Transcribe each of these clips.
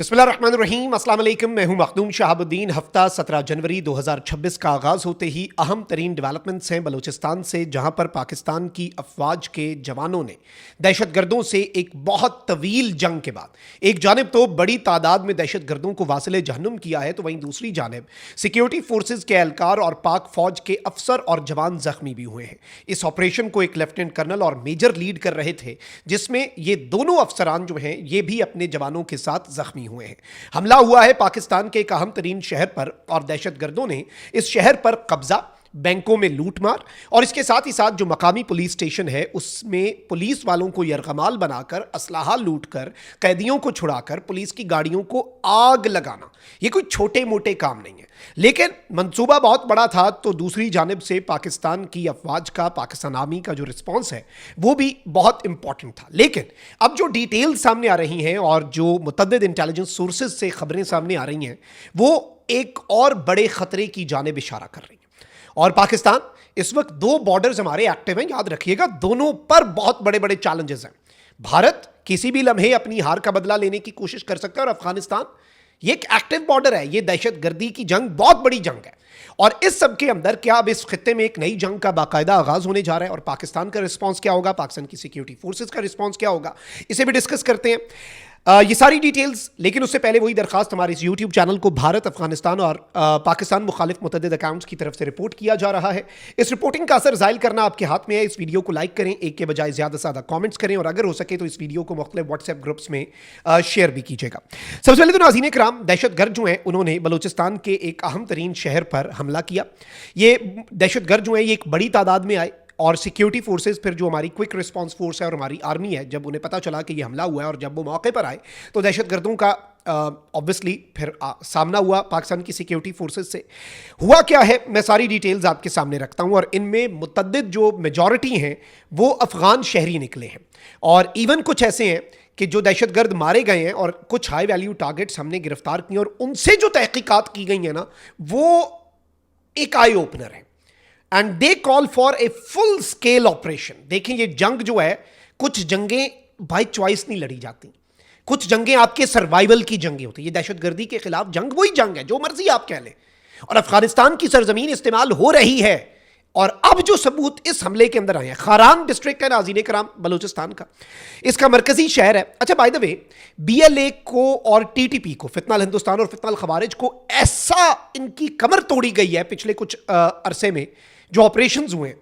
बिस्मिल्लाहिर्रहमानिर्रहीम, अस्सलाम वालेकुम। मैं हूं मखदूम शहाबुद्दीन। हफ्ता 17 जनवरी 2026 का आगाज़ होते ही अहम तरीन डेवलपमेंट्स हैं बलूचिस्तान से, जहां पर पाकिस्तान की अफवाज के जवानों ने दहशतगर्दों से एक बहुत तवील जंग के बाद एक जानिब तो बड़ी तादाद में दहशतगर्दों को वासिले जहन्नुम किया है, तो वहीं दूसरी जानिब सिक्योरिटी फोर्सेज के एहलकार और पाक फौज के अफसर और जवान जख्मी भी हुए हैं। इस ऑपरेशन को एक लेफ्टिनेंट कर्नल और मेजर लीड कर रहे थे, जिसमें ये दोनों अफसरान जो हैं ये भी अपने जवानों के साथ जख्मी हुए हैं। हमला हुआ है पाकिस्तान के एक अहम तरीन शहर पर और दहशतगर्दों ने इस शहर पर कब्जा, बैंकों में लूटमार और इसके साथ ही साथ जो मकामी पुलिस स्टेशन है उसमें पुलिस वालों को यरगमाल बनाकर, असलाहा लूटकर, कैदियों को छुड़ाकर पुलिस की गाड़ियों को आग लगाना, ये कोई छोटे मोटे काम नहीं है। लेकिन मंसूबा बहुत बड़ा था, तो दूसरी जानिब से पाकिस्तान की अफवाज का, पाकिस्तान आर्मी का जो रिस्पॉन्स है वो भी बहुत इंपॉर्टेंट था। लेकिन अब जो डिटेल सामने आ रही हैं और जो मुतअद्दिद इंटेलिजेंस सोर्सेज से खबरें सामने आ रही हैं वो एक और बड़े खतरे की जानिब इशारा कर रही हैं। और पाकिस्तान इस वक्त दो बॉर्डर्स हमारे एक्टिव हैं, याद रखिएगा, दोनों पर बहुत बड़े बड़े चैलेंजेस हैं। भारत किसी भी लम्हे अपनी हार का बदला लेने की कोशिश कर सकता है और अफगानिस्तान ये एक एक्टिव बॉर्डर है, ये दहशतगर्दी की जंग बहुत बड़ी जंग है। और इस सब के अंदर क्या अब इस खित्ते में एक नई जंग का बाकायदा आगाज होने जा रहा है और पाकिस्तान का रिस्पांस क्या होगा, पाकिस्तान की सिक्योरिटी फोर्सेस का रिस्पांस क्या होगा, इसे भी डिस्कस करते हैं। ये सारी डिटेल्स, लेकिन उससे पहले वही दरखास्त, हमारे इस यूट्यूब चैनल को भारत, अफगानिस्तान और पाकिस्तान मुखालिफ मुतअद्दिद अकाउंट्स की तरफ से रिपोर्ट किया जा रहा है। इस रिपोर्टिंग का असर ज़ाहिर करना आपके हाथ में है। इस वीडियो को लाइक करें, एक के बजाय ज़्यादा से ज़्यादा कमेंट्स करें और अगर हो सके तो इस वीडियो को मुख्तलिफ व्हाट्सएप ग्रुप्स में शेयर भी कीजिएगा। सबसे पहले तो नाज़रीन कराम, दहशतगर्द जो हैं उन्होंने बलूचिस्तान के एक अहम तरीन शहर पर हमला किया। ये दहशतगर्द जो हैं ये एक बड़ी तादाद में आए और सिक्योरिटी फोर्सेस, फिर जो हमारी क्विक रिस्पांस फोर्स है और हमारी आर्मी है, जब उन्हें पता चला कि ये हमला हुआ है और जब वो मौके पर आए तो दहशतगर्दों का ऑब्वियसली फिर सामना हुआ पाकिस्तान की सिक्योरिटी फोर्सेस से। हुआ क्या है, मैं सारी डिटेल्स आपके सामने रखता हूं और इनमें मुतअद्दिद जो मेजॉरिटी हैं वो अफगान शहरी निकले हैं और इवन कुछ ऐसे हैं कि जो दहशतगर्द मारे गए हैं और कुछ हाई वैल्यू टारगेट्स हमने गिरफ्तार किए और उनसे जो तहकीकात की गई हैं ना वो एक आई ओपनर है। And they call for a full scale operation. देखें, ये जंग जो है, कुछ जंगें बाय चॉइस नहीं लड़ी जाती, कुछ जंगें आपके सर्वाइवल की जंगें होती हैं। ये दहशतगर्दी के खिलाफ जंग वही जंग है जो मर्जी आप कह लें, और अफगानिस्तान की सरजमीन इस्तेमाल हो रही है। और अब जो सबूत इस हमले के अंदर आए हैं, खारान डिस्ट्रिक्ट है नाज़रीन कराम बलूचिस्तान का, इसका मरकजी शहर है। अच्छा, बाय द वे, BLA को और TTP को, फितना हिंदुस्तान और फितना खवारिज को, ऐसा इनकी कमर तोड़ी गई है पिछले कुछ अरसे में जो ऑपरेशंस हुए हैं।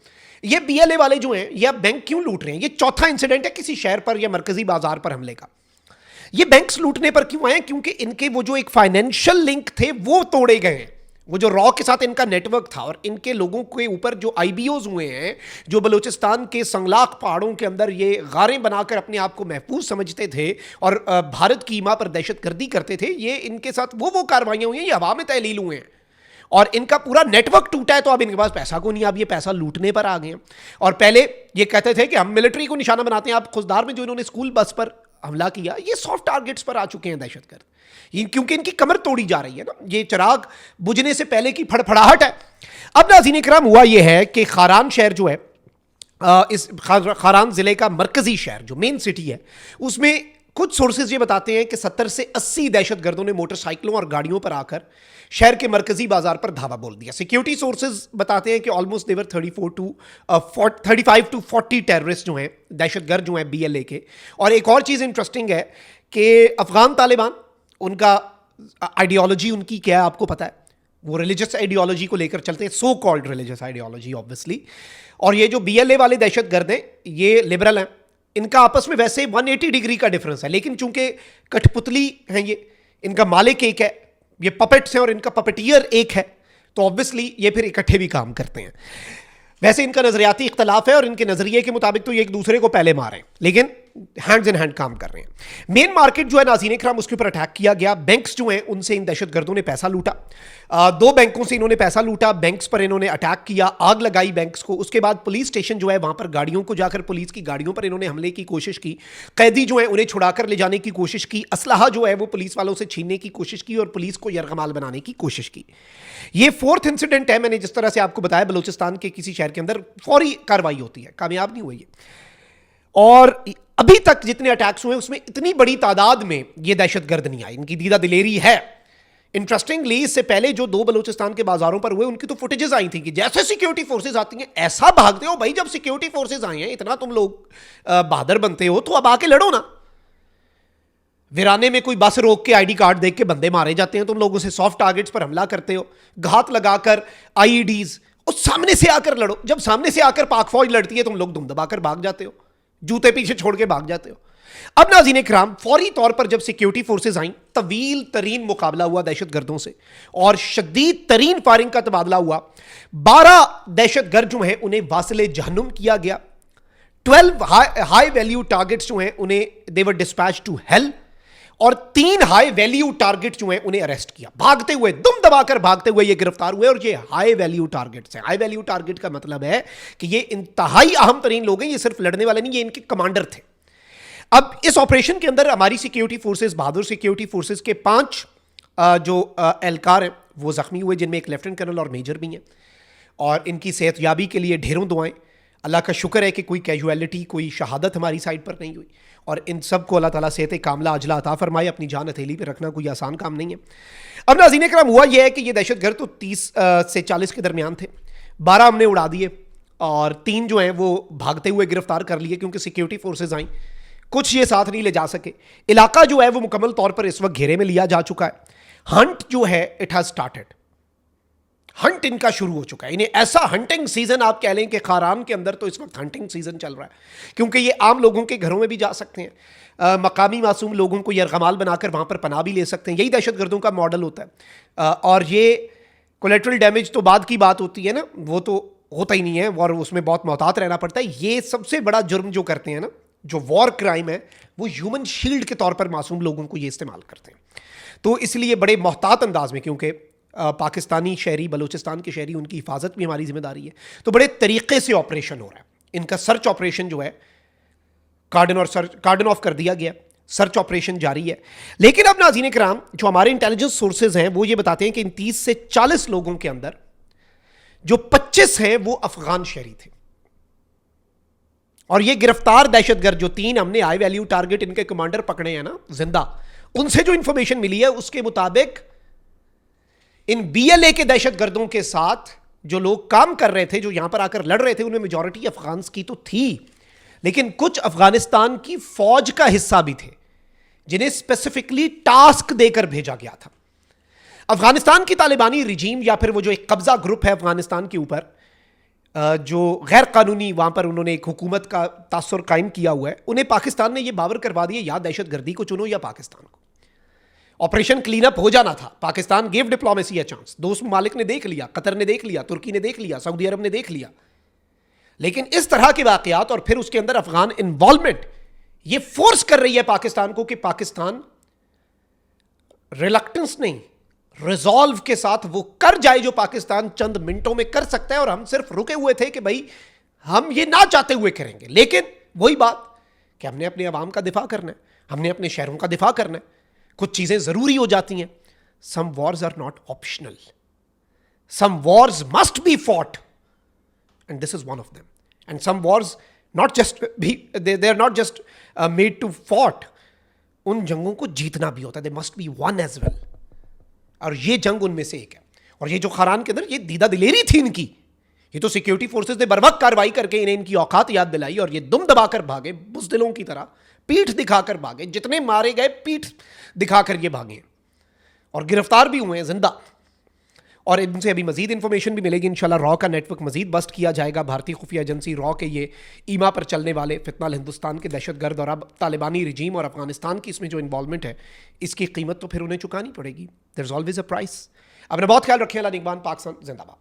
ये BLA वाले जो हैं ये अब बैंक क्यों लूट रहे हैं? ये चौथा इंसिडेंट है किसी शहर पर या मरकजी बाजार पर हमले का। ये बैंक्स लूटने पर क्यों आए? क्योंकि इनके वो जो एक फाइनेंशियल लिंक थे वो तोड़े गए हैं। वो जो रॉ के साथ इनका नेटवर्क था और इनके लोगों के ऊपर जो IBOs हुए हैं, जो बलूचिस्तान के संगलाख पहाड़ों के अंदर ये गारें बनाकर अपने आप को महफूज समझते थे और भारत की ईमा पर दहशतगर्दी करते थे, ये इनके साथ वो कार्रवाइयां हुई हैं, ये हवा में तहलील हुए हैं और इनका पूरा नेटवर्क टूटा है। तो अब इनके पास पैसा को नहीं, अब ये पैसा लूटने पर आ गए हैं। और पहले ये कहते थे कि हम मिलिट्री को निशाना बनाते हैं। आप खुशदार में जो इन्होंने स्कूल बस पर हमला किया, ये सॉफ्ट टारगेट्स पर आ चुके हैं दहशतगर्द, क्योंकि इनकी कमर तोड़ी जा रही है ना, ये चिराग बुझने से पहले की फड़फड़ाहट है। अब नाज़रीन इकराम, हुआ ये है कि खारान शहर जो है, इस खारान जिले का मरकजी शहर जो मेन सिटी है, उसमें कुछ सोर्सेज ये बताते हैं कि 70 से 80 दहशतगर्दों ने मोटरसाइकिलों और गाड़ियों पर आकर शहर के मरकजी बाजार पर धावा बोल दिया। सिक्योरिटी सोर्सेज बताते हैं कि ऑलमोस्ट देवर 35 टू 40 टेररिस्ट जो हैं, दहशतगर्द जो हैं BLA के। और एक और चीज़ इंटरेस्टिंग है कि अफगान तालिबान, उनका आइडियोलॉजी उनकी क्या है आपको पता है, वो रिलीजियस आइडियोलॉजी को लेकर चलते हैं, so called religious ideology obviously. और ये जो BLA वाले दहशतगर्द हैं ये लिबरल हैं, इनका आपस में वैसे 180 डिग्री का डिफरेंस है, लेकिन चूंकि कठपुतली हैं ये, इनका मालिक एक है, ये पपेट्स हैं और इनका पपेटियर एक है, तो ऑब्वियसली ये फिर इकट्ठे भी काम करते हैं। वैसे इनका नजरियाती इख्तलाफ है और इनके नजरिए के मुताबिक तो ये एक दूसरे को पहले मारें, लेकिन हैंड्स इन हैंड काम कर रहे हैं। मेन मार्केट जो है नाज़रीन इकराम, उसके ऊपर अटैक किया गया। बैंक्स जो हैं उनसे इन दहशतगर्दों ने पैसा लूटा, 2 बैंकों से इन्होंने पैसा लूटा, बैंक्स पर इन्होंने अटैक किया, आग लगाई बैंक्स को। उसके बाद पुलिस स्टेशन जो है वहां पर गाड़ियों को जाकर, पुलिस की गाड़ियों पर इन्होंने हमले की कोशिश की, कैदी जो है उन्हें छुड़ाकर ले जाने की कोशिश की, असलहा जो है वो पुलिस वालों से छीनने की कोशिश की और पुलिस को यरगमाल बनाने की कोशिश की। ये 4th इंसिडेंट है। मैंने जिस तरह से आपको बताया, बलूचिस्तान के किसी शहर के अंदर फौरी कार्रवाई होती है, कामयाब नहीं हुई है। और ابھی تک جتنے اٹیکس ہوئے اس میں اتنی بڑی تعداد میں یہ دہشت گرد نہیں آئی. ان کی دیدہ دلیری ہے. انٹرسٹنگلی اس سے پہلے جو 2 بلوچستان کے بازاروں پر ہوئے ان کی تو فوٹیجز آئی تھیں کہ جیسے سیکیورٹی فورسز آتی ہیں ایسا بھاگتے ہو. بھائی جب سیکیورٹی فورسز آئی ہیں اتنا تم لوگ بہادر بنتے ہو تو اب آ کے لڑو نا. ویرانے میں کوئی بس روک کے آئی ڈی کارڈ دیکھ کے بندے مارے جاتے ہیں, تم لوگ اسے سافٹ ٹارگٹس پر حملہ کرتے ہو, گھات لگا کر آئی ای ڈیز. اور سامنے سے آ کر لڑو. جب سامنے سے آ کر پاک فوج لڑتی ہے تم لوگ دم دبا کر بھاگ جاتے ہو, جوتے پیچھے چھوڑ کے بھاگ جاتے ہو. اب ناظرین اکرام, فوری طور پر جب سیکیورٹی فورسز آئیں, طویل ترین مقابلہ ہوا دہشت گردوں سے اور شدید ترین فائرنگ کا تبادلہ ہوا. 12 دہشت گرد جو ہیں انہیں واصل جہنم کیا گیا. 12 ہائی ویلیو ٹارگٹس جو ہیں انہیں they were dispatched to hell, اور 3 ہائی ویلیو ٹارگٹ جو ہیں انہیں اریسٹ کیا. بھاگتے ہوئے, دم دبا کر بھاگتے ہوئے یہ گرفتار ہوئے. اور یہ ہائی ویلیو ٹارگٹس ہیں. ہائی ویلیو ٹارگٹ کا مطلب ہے کہ یہ انتہائی اہم ترین لوگ ہیں. یہ صرف لڑنے والے نہیں, یہ ان کے کمانڈر تھے. اب اس آپریشن کے اندر ہماری سیکیورٹی فورسز, بہادر سیکیورٹی فورسز کے 5 جو اہلکار ہیں وہ زخمی ہوئے, جن میں ایک لیفٹنٹ کرنل اور میجر بھی ہیں. اور ان کی صحت یابی کے لیے ڈھیروں دعائیں. اللہ کا شکر ہے کہ کوئی کیجویلٹی, کوئی شہادت ہماری سائڈ پر نہیں ہوئی. اور ان سب کو اللہ تعالیٰ صحت کاملہ عاجلہ عطا فرمائے. اپنی جان ہتھیلی پہ رکھنا کوئی آسان کام نہیں ہے. اب ناظرین کرام, ہوا یہ ہے کہ یہ دہشت گرد تو 30 سے 40 کے درمیان تھے. 12 ہم نے اڑا دیے اور 3 جو ہیں وہ بھاگتے ہوئے گرفتار کر لیے کیونکہ سیکیورٹی فورسز آئیں. کچھ یہ ساتھ نہیں لے جا سکے. علاقہ جو ہے وہ مکمل طور پر اس وقت گھیرے میں لیا جا چکا ہے. ہنٹ جو ہے اٹ ہیز سٹارٹڈ. ہنٹ ان کا شروع ہو چکا ہے. انہیں ایسا ہنٹنگ سیزن آپ کہہ لیں کہ خاران کے اندر تو اس وقت ہنٹنگ سیزن چل رہا ہے, کیونکہ یہ عام لوگوں کے گھروں میں بھی جا سکتے ہیں, مقامی معصوم لوگوں کو یرغمال بنا کر وہاں پر پناہ بھی لے سکتے ہیں. یہی دہشت گردوں کا ماڈل ہوتا ہے. اور یہ کولیٹرل ڈیمیج تو بعد کی بات ہوتی ہے نا, وہ تو ہوتا ہی نہیں ہے اور اس میں بہت محتاط رہنا پڑتا ہے. یہ سب سے بڑا جرم جو کرتے ہیں نا, جو وار کرائم ہے, وہ ہیومن شیلڈ کے طور پر معصوم لوگوں کو یہ استعمال کرتے ہیں. تو اس لیے بڑے محتاط انداز میں, کیونکہ پاکستانی شہری, بلوچستان کے شہری, ان کی حفاظت بھی ہماری ذمہ داری ہے, تو بڑے طریقے سے آپریشن ہو رہا ہے. ان کا سرچ آپریشن جو ہے کارڈن آف کر دیا گیا. سرچ آپریشن جاری ہے. لیکن اب ناظرین کرام, جو ہمارے انٹیلیجنس سورسز ہیں وہ یہ بتاتے ہیں کہ ان 30 سے 40 لوگوں کے اندر جو 25 ہیں وہ افغان شہری تھے. اور یہ گرفتار دہشت گرد جو 3 ہم نے ہائی ویلیو ٹارگٹ ان کے کمانڈر پکڑے ہیں نا زندہ, ان سے جو انفارمیشن ملی ہے اس کے مطابق ان بی ایل اے کے دہشت گردوں کے ساتھ جو لوگ کام کر رہے تھے, جو یہاں پر آ کر لڑ رہے تھے, ان میں میجورٹی افغانس کی تو تھی, لیکن کچھ افغانستان کی فوج کا حصہ بھی تھے جنہیں اسپیسیفکلی ٹاسک دے کر بھیجا گیا تھا. افغانستان کی طالبانی رجیم, یا پھر وہ جو ایک قبضہ گروپ ہے افغانستان کے اوپر, جو غیر قانونی وہاں پر انہوں نے ایک حکومت کا تاثر قائم کیا ہوا ہے, انہیں پاکستان نے یہ باور کروا دیا یا دہشت گردی کو چنو یا پاکستان کو. آپریشن کلین اپ ہو جانا تھا. Pakistan give diplomacy a chance. دوست ممالک نے دیکھ لیا, قطر نے دیکھ لیا, ترکی نے دیکھ لیا, سعودی عرب نے دیکھ لیا. لیکن اس طرح کے واقعات اور پھر اس کے اندر افغان انوالومنٹ یہ فورس کر رہی ہے پاکستان کو کہ پاکستان ریلکٹنس نہیں, ریزالو کے ساتھ وہ کر جائے جو پاکستان چند منٹوں میں کر سکتا ہے. اور ہم صرف رکے ہوئے تھے کہ بھائی ہم یہ نہ چاہتے ہوئے کریں گے, لیکن وہی بات کہ ہم نے اپنے عوام کا دفاع کرنا ہے, ہم نے اپنے شہروں کا دفاع کرنا ہے. کچھ چیزیں ضروری ہو جاتی ہیں. Some wars are not optional, some wars must be fought, and this is one of them. And some وارز not just they are not just made to fought. ان جنگوں کو جیتنا بھی ہوتا ہے. they must be won as well. اور یہ جنگ ان میں سے ایک ہے. اور یہ جو خاران کے اندر یہ دیدہ دلیری تھی ان کی, یہ تو سیکیورٹی فورسز نے بر وقت کاروائی کر کے انہیں ان کی اوقات یاد دلائی اور یہ دم دبا کر بھاگے, بزدلوں کی طرح پیٹھ دکھا کر بھاگے. جتنے مارے گئے پیٹھ دکھا کر یہ بھاگے اور گرفتار بھی ہوئے ہیں زندہ. اور ان سے ابھی مزید انفارمیشن بھی ملے گی انشاءاللہ. را کا نیٹ ورک مزید بسٹ کیا جائے گا. بھارتی خفیہ ایجنسی را کے یہ ایما پر چلنے والے فتنہ ہندوستان کے دہشت گرد اور اب طالبانی رجیم اور افغانستان کی اس میں جو انوالومنٹ ہے, اس کی قیمت تو پھر انہیں چکانی پڑے گی. دیر از آلویز اے پرائس. اپنا بہت خیال رکھیں. اللہ نگہبان. پاکستان زندہ باد.